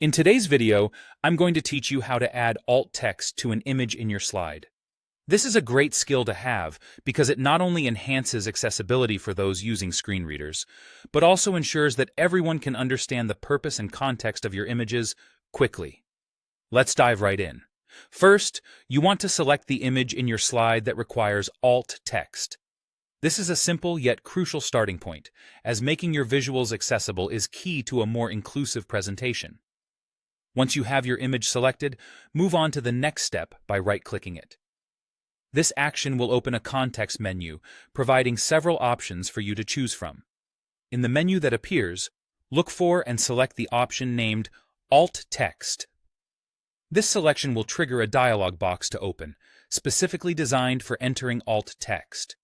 In today's video, I'm going to teach you how to add alt text to an image in your slide. This is a great skill to have because it not only enhances accessibility for those using screen readers, but also ensures that everyone can understand the purpose and context of your images quickly. Let's dive right in. First, you want to select the image in your slide that requires alt text. This is a simple yet crucial starting point, as making your visuals accessible is key to a more inclusive presentation. Once you have your image selected, move on to the next step by right-clicking it. This action will open a context menu, providing several options for you to choose from. In the menu that appears, look for and select the option named Alt Text. This selection will trigger a dialog box to open, specifically designed for entering alt text.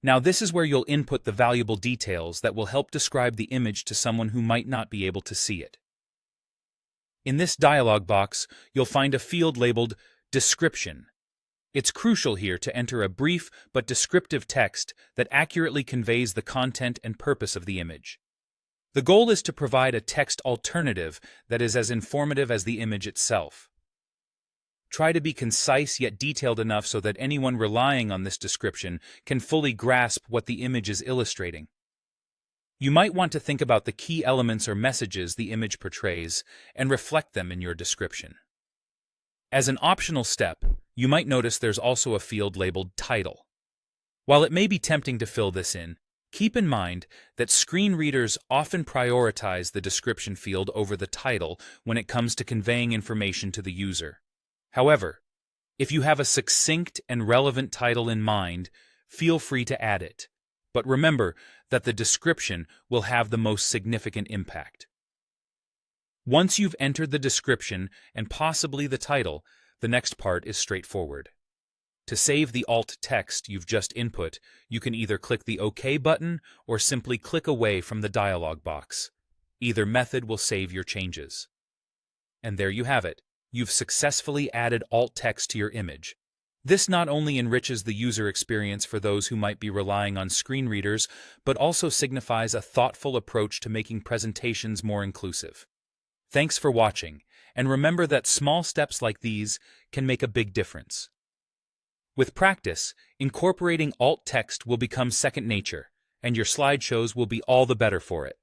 Now this is where you'll input the valuable details that will help describe the image to someone who might not be able to see it. In this dialog box, you'll find a field labeled Description. It's crucial here to enter a brief but descriptive text that accurately conveys the content and purpose of the image. The goal is to provide a text alternative that is as informative as the image itself. Try to be concise yet detailed enough so that anyone relying on this description can fully grasp what the image is illustrating. You might want to think about the key elements or messages the image portrays and reflect them in your description. As an optional step, you might notice there's also a field labeled Title. While it may be tempting to fill this in, keep in mind that screen readers often prioritize the description field over the title when it comes to conveying information to the user. However, if you have a succinct and relevant title in mind, feel free to add it. But remember that the description will have the most significant impact. Once you've entered the description and possibly the title, the next part is straightforward. To save the alt text you've just input, you can either click the OK button or simply click away from the dialog box. Either method will save your changes. And there you have it. You've successfully added alt text to your image. This not only enriches the user experience for those who might be relying on screen readers, but also signifies a thoughtful approach to making presentations more inclusive. Thanks for watching, and remember that small steps like these can make a big difference. With practice, incorporating alt text will become second nature, and your slideshows will be all the better for it.